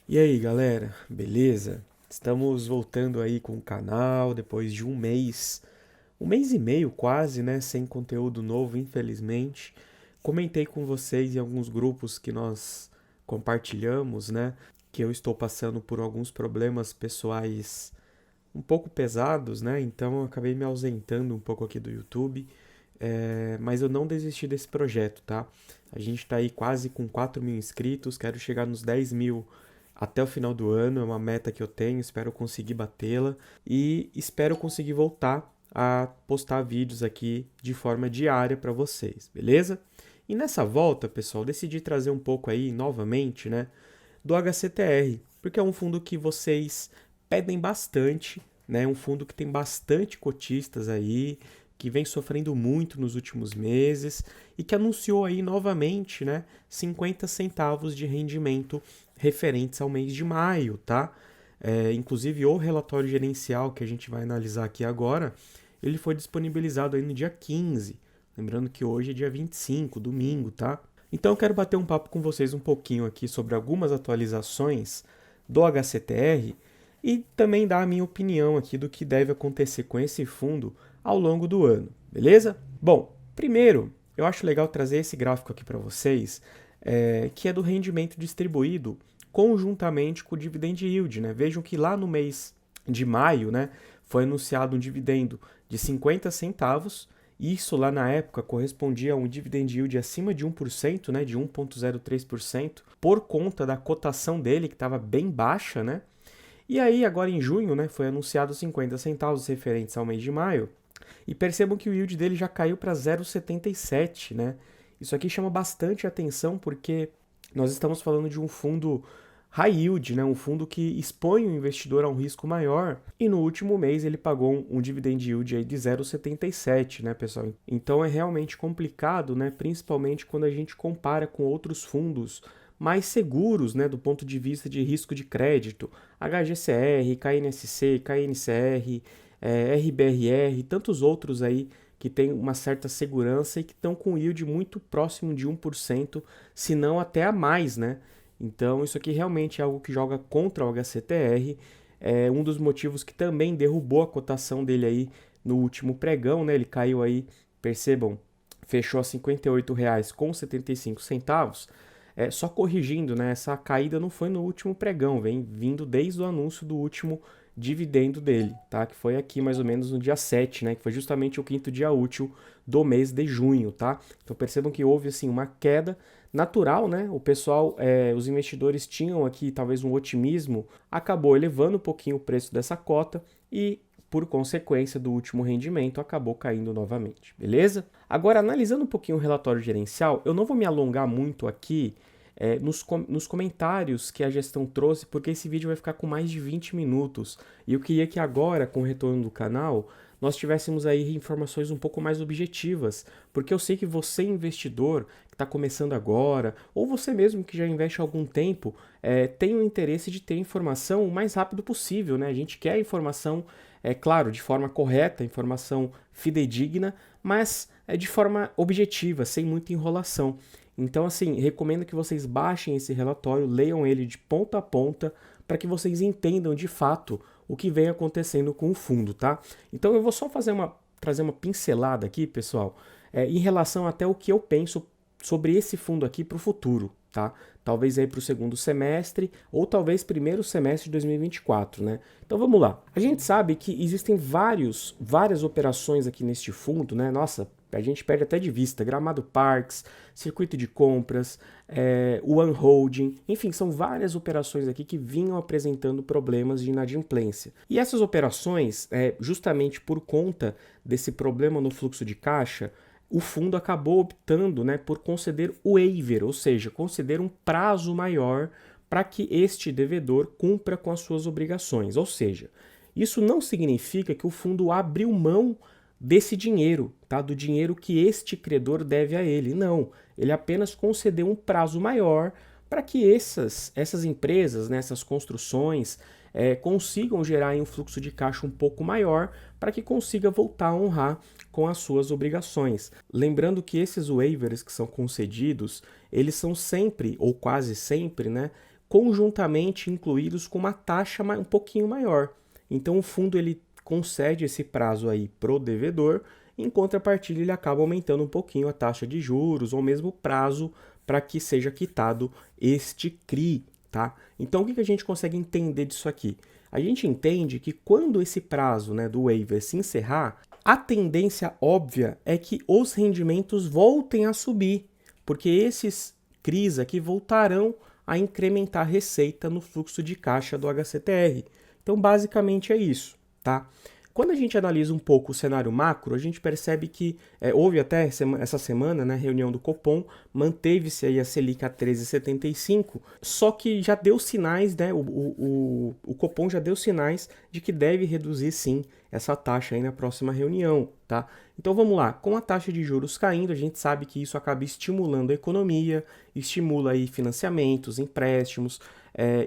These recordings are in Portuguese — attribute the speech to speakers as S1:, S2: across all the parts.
S1: E aí, galera, beleza? Estamos voltando aí com o canal depois de um mês e meio quase, né, sem conteúdo novo, infelizmente. Comentei com vocês em alguns grupos que nós compartilhamos, né, que eu estou passando por alguns problemas pessoais um pouco pesados, né, então eu acabei me ausentando um pouco aqui do YouTube, mas eu não desisti desse projeto, tá? A gente está aí quase com 4 mil inscritos, quero chegar nos 10 mil até o final do ano, é uma meta que eu tenho, espero conseguir batê-la e espero conseguir voltar a postar vídeos aqui de forma diária para vocês, beleza? E nessa volta, pessoal, decidi trazer um pouco aí novamente, né, do HCTR, porque é um fundo que vocês pedem bastante, né? Um fundo que tem bastante cotistas aí, que vem sofrendo muito nos últimos meses e que anunciou aí novamente, né, 50 centavos de rendimento referentes ao mês de maio, tá? Inclusive o relatório gerencial que a gente vai analisar aqui agora, ele foi disponibilizado aí no dia 15. Lembrando que hoje é dia 25, domingo, tá? Então eu quero bater um papo com vocês um pouquinho aqui sobre algumas atualizações do HCTR e também dar a minha opinião aqui do que deve acontecer com esse fundo ao longo do ano, beleza? Bom, primeiro eu acho legal trazer esse gráfico aqui para vocês, que é do rendimento distribuído conjuntamente com o dividend yield, né? Vejam que lá no mês de maio, né, foi anunciado um dividendo de 50 centavos. Isso lá na época correspondia a um dividend yield acima de 1%, né, de 1,03%, por conta da cotação dele, que estava bem baixa, né? E aí, agora em junho, né, foi anunciado 50 centavos referentes ao mês de maio. E percebam que o yield dele já caiu para 0,77, né? Isso aqui chama bastante atenção porque nós estamos falando de um fundo high yield, né? Um fundo que expõe o investidor a um risco maior. E no último mês ele pagou um dividend yield aí de 0,77, né, pessoal? Então é realmente complicado, né? Principalmente quando a gente compara com outros fundos mais seguros, né, do ponto de vista de risco de crédito, HGCR, KNSC, KNCR, RBRR, tantos outros aí que têm uma certa segurança e que estão com yield muito próximo de 1%, se não até a mais, né? Então isso aqui realmente é algo que joga contra o HCTR, é um dos motivos que também derrubou a cotação dele aí no último pregão, né? Ele caiu aí, percebam, fechou a R$ 58,75. Só corrigindo, né? Essa caída não foi no último pregão, vem vindo desde o anúncio do último dividendo dele, tá? Que foi aqui mais ou menos no dia 7, né? Que foi justamente o quinto dia útil do mês de junho, tá? Então percebam que houve assim uma queda natural, né? O pessoal, os investidores tinham aqui talvez um otimismo, acabou elevando um pouquinho o preço dessa cota e por consequência do último rendimento, acabou caindo novamente, beleza? Agora, analisando um pouquinho o relatório gerencial, eu não vou me alongar muito aqui nos comentários que a gestão trouxe, porque esse vídeo vai ficar com mais de 20 minutos. E eu queria que agora, com o retorno do canal, nós tivéssemos aí informações um pouco mais objetivas, porque eu sei que você, investidor, que está começando agora, ou você mesmo que já investe há algum tempo, tem o interesse de ter informação o mais rápido possível, né? A gente quer informação, claro, de forma correta, informação fidedigna, mas de forma objetiva, sem muita enrolação. Então, assim, recomendo que vocês baixem esse relatório, leiam ele de ponta a ponta, para que vocês entendam de fato o que vem acontecendo com o fundo, tá? Então, eu vou só trazer uma pincelada aqui, pessoal, em relação até o que eu penso sobre esse fundo aqui para o futuro, tá? Talvez aí para o segundo semestre ou talvez primeiro semestre de 2024, né? Então vamos lá. A gente sabe que existem várias operações aqui neste fundo, né? Nossa, a gente perde até de vista. Gramado Parks, Circuito de Compras, One Holding, enfim, são várias operações aqui que vinham apresentando problemas de inadimplência. E essas operações, justamente por conta desse problema no fluxo de caixa, o fundo acabou optando, né, por conceder o waiver, ou seja, conceder um prazo maior para que este devedor cumpra com as suas obrigações. Ou seja, isso não significa que o fundo abriu mão desse dinheiro, tá? Do dinheiro que este credor deve a ele. Não, ele apenas concedeu um prazo maior para que essas empresas, né, essas construções, consigam gerar um fluxo de caixa um pouco maior para que consiga voltar a honrar com as suas obrigações. Lembrando que esses waivers que são concedidos, eles são sempre, ou quase sempre, né, conjuntamente incluídos com uma taxa um pouquinho maior. Então o fundo ele concede esse prazo aí pro devedor, em contrapartida ele acaba aumentando um pouquinho a taxa de juros ou mesmo o prazo para que seja quitado este CRI, tá? Então o que a gente consegue entender disso aqui? A gente entende que quando esse prazo, né, do waiver se encerrar, a tendência óbvia é que os rendimentos voltem a subir, porque esses CRIs aqui voltarão a incrementar a receita no fluxo de caixa do HCTR. Então, basicamente é isso, tá? Quando a gente analisa um pouco o cenário macro, a gente percebe que houve até essa semana, né, reunião do Copom, manteve-se aí a Selic a 13,75, só que já deu sinais, né, o Copom já deu sinais de que deve reduzir sim essa taxa aí na próxima reunião, tá? Então vamos lá, com a taxa de juros caindo, a gente sabe que isso acaba estimulando a economia, estimula aí financiamentos, empréstimos,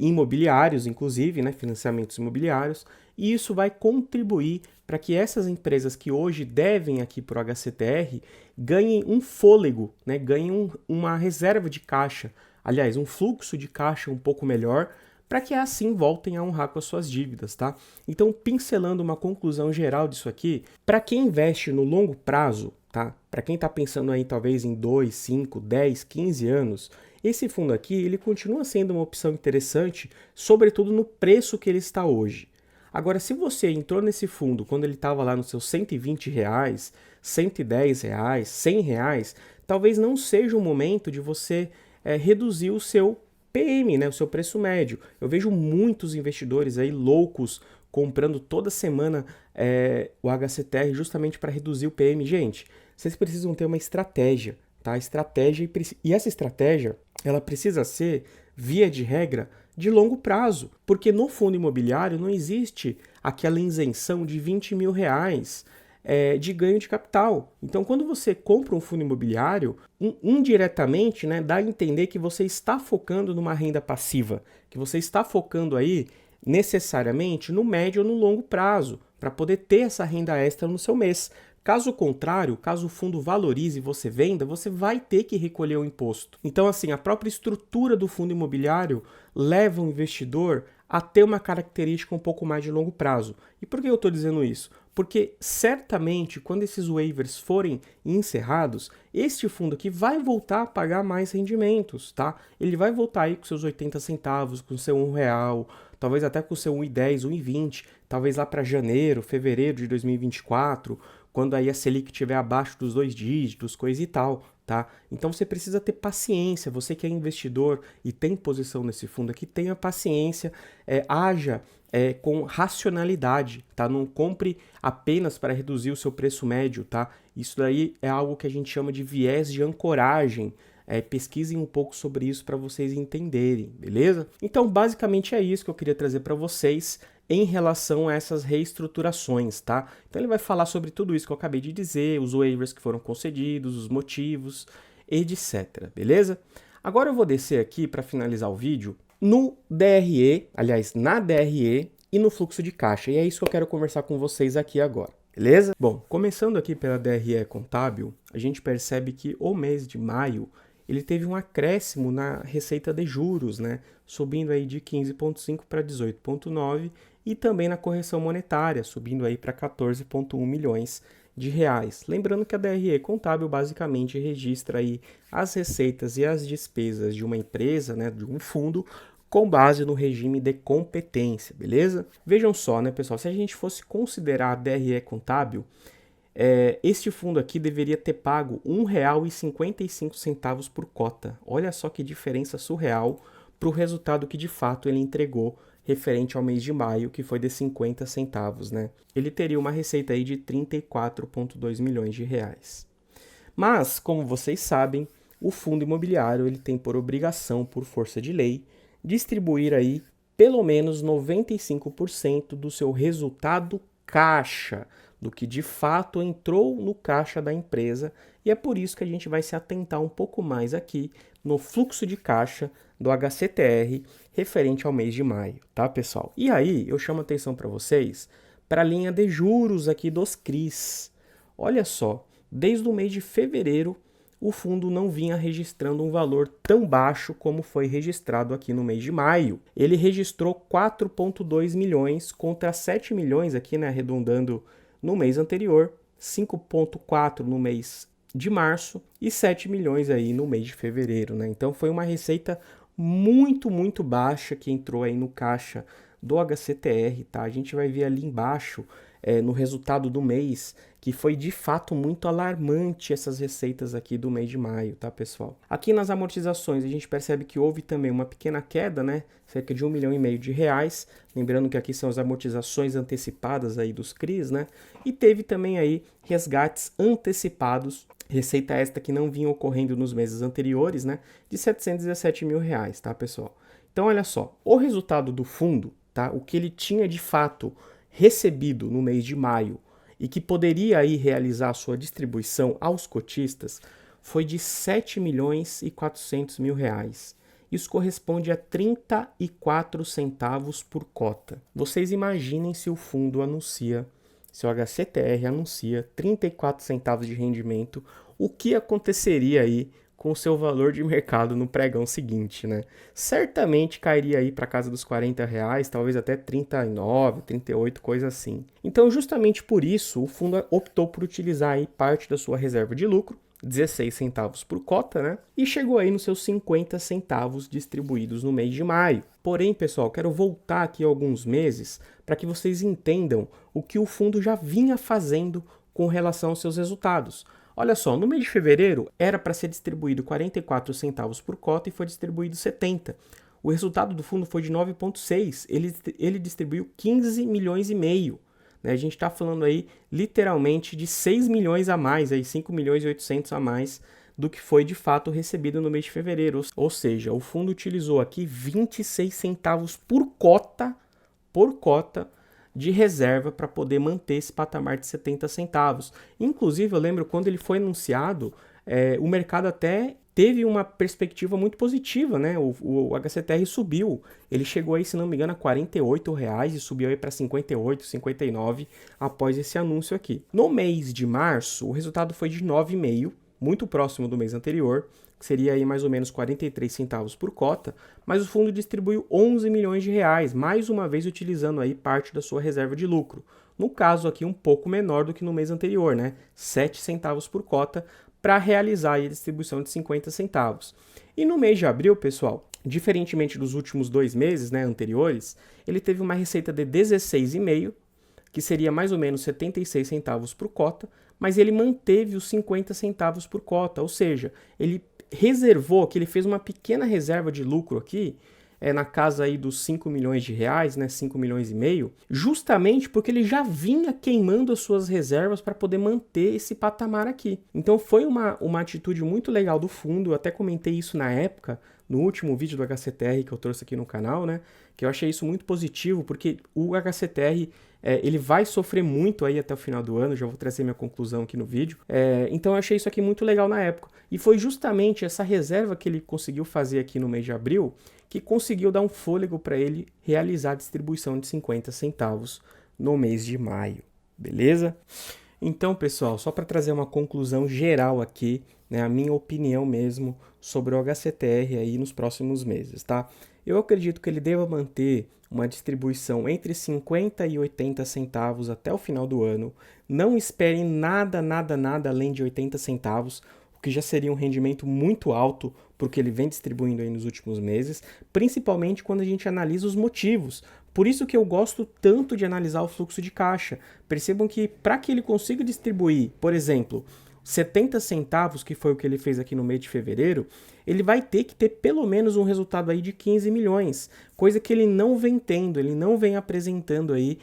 S1: imobiliários, inclusive, né, financiamentos imobiliários, e isso vai contribuir para que essas empresas que hoje devem aqui para o HCTR ganhem um fôlego, né, ganhem uma reserva de caixa, aliás, um fluxo de caixa um pouco melhor, para que assim voltem a honrar com as suas dívidas, tá? Então, pincelando uma conclusão geral disso aqui, para quem investe no longo prazo, tá? Para quem está pensando aí talvez em 2, 5, 10, 15 anos, esse fundo aqui ele continua sendo uma opção interessante, sobretudo no preço que ele está hoje. Agora, se você entrou nesse fundo quando ele estava lá nos seus R$120, R$110, R$100, talvez não seja o momento de você reduzir o seu PM, né, o seu preço médio. Eu vejo muitos investidores aí loucos comprando toda semana o HCTR justamente para reduzir o PM. Gente, vocês precisam ter uma estratégia, tá? E essa estratégia, ela precisa ser, via de regra, de longo prazo, porque no fundo imobiliário não existe aquela isenção de R$20 mil de ganho de capital. Então, quando você compra um fundo imobiliário, indiretamente, né, dá a entender que você está focando numa renda passiva, que você está focando aí necessariamente no médio ou no longo prazo, para poder ter essa renda extra no seu mês. Caso contrário, caso o fundo valorize e você venda, você vai ter que recolher o imposto. Então, assim, a própria estrutura do fundo imobiliário leva o investidor a ter uma característica um pouco mais de longo prazo. E por que eu estou dizendo isso? Porque certamente, quando esses waivers forem encerrados, este fundo aqui vai voltar a pagar mais rendimentos, tá? Ele vai voltar aí com seus 80 centavos, com seu R$1, talvez até com seu 1,10, 1,20, talvez lá para janeiro, fevereiro de 2024, quando aí a Selic estiver abaixo dos 2 dígitos, coisa e tal, tá? Então você precisa ter paciência, você que é investidor e tem posição nesse fundo aqui, tenha paciência, haja com racionalidade, tá? Não compre apenas para reduzir o seu preço médio, tá? Isso daí é algo que a gente chama de viés de ancoragem. Pesquisem um pouco sobre isso para vocês entenderem, beleza? Então, basicamente é isso que eu queria trazer para vocês em relação a essas reestruturações, tá? Então ele vai falar sobre tudo isso que eu acabei de dizer, os waivers que foram concedidos, os motivos, etc, beleza? Agora eu vou descer aqui para finalizar o vídeo no DRE, aliás, na DRE e no fluxo de caixa, e é isso que eu quero conversar com vocês aqui agora, beleza? Bom, começando aqui pela DRE contábil, a gente percebe que o mês de maio ele teve um acréscimo na receita de juros, né? Subindo aí de 15,5 para 18,9 e também na correção monetária, subindo aí para 14,1 milhões de reais. Lembrando que a DRE contábil basicamente registra aí as receitas e as despesas de uma empresa, né, de um fundo, com base no regime de competência, beleza? Vejam só, né, pessoal, se a gente fosse considerar a DRE contábil, este fundo aqui deveria ter pago R$ 1,55 por cota. Olha só que diferença surreal para o resultado que de fato ele entregou referente ao mês de maio, que foi de 50 centavos, né? Ele teria uma receita aí de 34,2 milhões de reais. Mas, como vocês sabem, o fundo imobiliário ele tem por obrigação, por força de lei, distribuir aí pelo menos 95% do seu resultado caixa, do que de fato entrou no caixa da empresa, e é por isso que a gente vai se atentar um pouco mais aqui no fluxo de caixa do HCTR referente ao mês de maio, tá, pessoal? E aí eu chamo a atenção para vocês para a linha de juros aqui dos CRIs. Olha só, desde o mês de fevereiro o fundo não vinha registrando um valor tão baixo como foi registrado aqui no mês de maio. Ele registrou 4,2 milhões contra 7 milhões aqui, né, arredondando no mês anterior, 5,4 no mês de março e 7 milhões aí no mês de fevereiro, né? Então foi uma receita muito baixa que entrou aí no caixa do HCTR, tá? A gente vai ver ali embaixo, no resultado do mês, que foi de fato muito alarmante essas receitas aqui do mês de maio, tá, pessoal? Aqui nas amortizações a gente percebe que houve também uma pequena queda, né? Cerca de 1,5 milhão de reais, lembrando que aqui são as amortizações antecipadas aí dos CRIs, né? E teve também aí resgates antecipados, receita esta que não vinha ocorrendo nos meses anteriores, né? De 717 mil reais, tá, pessoal? Então, olha só, o resultado do fundo, tá? O que ele tinha de fato recebido no mês de maio e que poderia aí realizar a sua distribuição aos cotistas foi de 7 milhões e 400 mil reais. Isso corresponde a 34 centavos por cota. Vocês imaginem se o fundo anuncia, se o HCTR anuncia 34 centavos de rendimento, o que aconteceria aí com o seu valor de mercado no pregão seguinte, né? Certamente cairia aí para casa dos R$ 40, talvez até 39, 38, coisa assim. Então, justamente por isso, o fundo optou por utilizar aí parte da sua reserva de lucro, 16 centavos por cota, né? E chegou aí nos seus 50 centavos distribuídos no mês de maio. Porém, pessoal, quero voltar aqui alguns meses para que vocês entendam o que o fundo já vinha fazendo com relação aos seus resultados. Olha só, no mês de fevereiro era para ser distribuído 44 centavos por cota e foi distribuído 70. O resultado do fundo foi de 9,6. Ele distribuiu 15 milhões e meio. Né? A gente está falando aí literalmente de 6 milhões a mais, aí 5 milhões e 800 a mais do que foi de fato recebido no mês de fevereiro. Ou seja, o fundo utilizou aqui 26 centavos por cota de reserva para poder manter esse patamar de 70 centavos. Inclusive, eu lembro quando ele foi anunciado, o mercado até teve uma perspectiva muito positiva, né? O HCTR subiu. Ele chegou aí, se não me engano, a R$ 48 e subiu aí para 58, 59 após esse anúncio aqui. No mês de março, o resultado foi de 9,5, muito próximo do mês anterior, que seria aí mais ou menos 43 centavos por cota, mas o fundo distribuiu 11 milhões de reais, mais uma vez utilizando aí parte da sua reserva de lucro. No caso aqui um pouco menor do que no mês anterior, né? 7 centavos por cota para realizar a distribuição de 50 centavos. E no mês de abril, pessoal, diferentemente dos últimos 2 meses, né, anteriores, ele teve uma receita de 16,5, que seria mais ou menos 76 centavos por cota, mas ele manteve os 50 centavos por cota, ou seja, ele reservou, que ele fez uma pequena reserva de lucro aqui, na casa aí dos 5 milhões de reais, né, 5 milhões e meio, justamente porque ele já vinha queimando as suas reservas para poder manter esse patamar aqui. Então foi uma atitude muito legal do fundo, eu até comentei isso na época, no último vídeo do HCTR que eu trouxe aqui no canal, né, que eu achei isso muito positivo, porque o HCTR ele vai sofrer muito aí até o final do ano, já vou trazer minha conclusão aqui no vídeo. Então eu achei isso aqui muito legal na época. E foi justamente essa reserva que ele conseguiu fazer aqui no mês de abril que conseguiu dar um fôlego para ele realizar a distribuição de 50 centavos no mês de maio. Beleza? Então, pessoal, só para trazer uma conclusão geral aqui, né, a minha opinião mesmo sobre o HCTR aí nos próximos meses, tá? Eu acredito que ele deva manter uma distribuição entre 50 e 80 centavos até o final do ano. Não esperem nada além de 80 centavos, o que já seria um rendimento muito alto porque ele vem distribuindo aí nos últimos meses, principalmente quando a gente analisa os motivos. Por isso que eu gosto tanto de analisar o fluxo de caixa. Percebam que para que ele consiga distribuir, por exemplo, 70 centavos, que foi o que ele fez aqui no mês de fevereiro, ele vai ter que ter pelo menos um resultado aí de 15 milhões, coisa que ele não vem tendo, ele não vem apresentando aí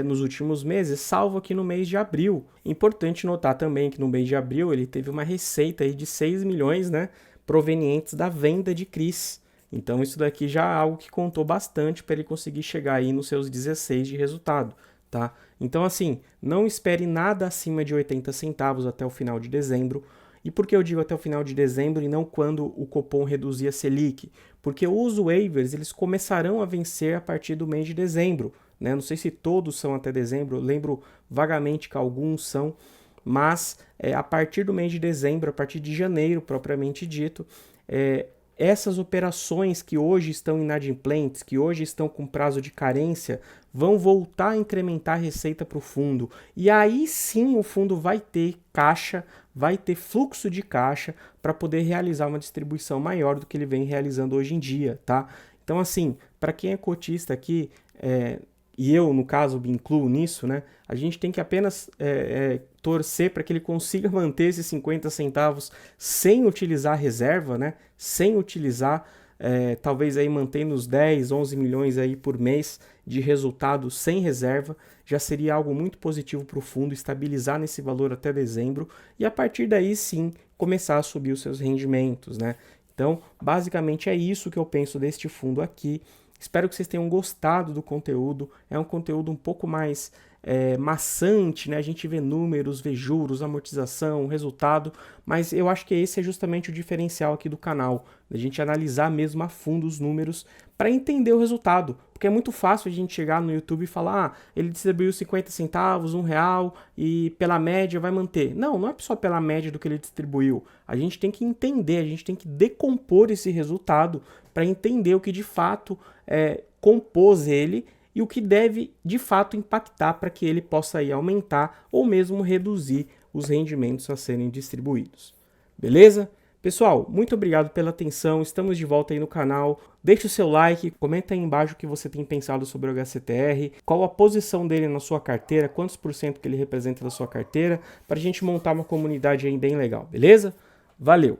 S1: nos últimos meses, salvo aqui no mês de abril. Importante notar também que no mês de abril ele teve uma receita aí de 6 milhões, né, provenientes da venda de CRIs. Então isso daqui já é algo que contou bastante para ele conseguir chegar aí nos seus 16 de resultado. Tá? Então, assim, não espere nada acima de 80 centavos até o final de dezembro. E por que eu digo até o final de dezembro e não quando o Copom reduzir a Selic? Porque os waivers eles começarão a vencer a partir do mês de dezembro. Né? Não sei se todos são até dezembro, eu lembro vagamente que alguns são, mas a partir do mês de dezembro, a partir de janeiro propriamente dito, essas operações que hoje estão inadimplentes, que hoje estão com prazo de carência, vão voltar a incrementar a receita para o fundo. E aí sim o fundo vai ter caixa, vai ter fluxo de caixa para poder realizar uma distribuição maior do que ele vem realizando hoje em dia, tá? Então, assim, para quem é cotista aqui, e eu, no caso, me incluo nisso, né? A gente tem que apenas torcer para que ele consiga manter esses 50 centavos sem utilizar a reserva, né? Sem utilizar, talvez aí mantendo os 10, 11 milhões aí por mês de resultado sem reserva, já seria algo muito positivo para o fundo estabilizar nesse valor até dezembro e a partir daí sim começar a subir os seus rendimentos, né? Então, basicamente é isso que eu penso deste fundo aqui. Espero que vocês tenham gostado do conteúdo. É um conteúdo um pouco mais maçante, né? A gente vê números, vê juros, amortização, resultado, mas eu acho que esse é justamente o diferencial aqui do canal, a gente analisar mesmo a fundo os números para entender o resultado, porque é muito fácil a gente chegar no YouTube e falar, ele distribuiu 50 centavos, R$1 e pela média vai manter. Não, não é só pela média do que ele distribuiu, a gente tem que entender, a gente tem que decompor esse resultado para entender o que de fato compôs ele e o que deve de fato impactar para que ele possa aí aumentar ou mesmo reduzir os rendimentos a serem distribuídos. Beleza? Pessoal, muito obrigado pela atenção, estamos de volta aí no canal. Deixe o seu like, comenta aí embaixo o que você tem pensado sobre o HCTR, qual a posição dele na sua carteira, quantos por cento que ele representa da sua carteira, para a gente montar uma comunidade aí bem legal, beleza? Valeu!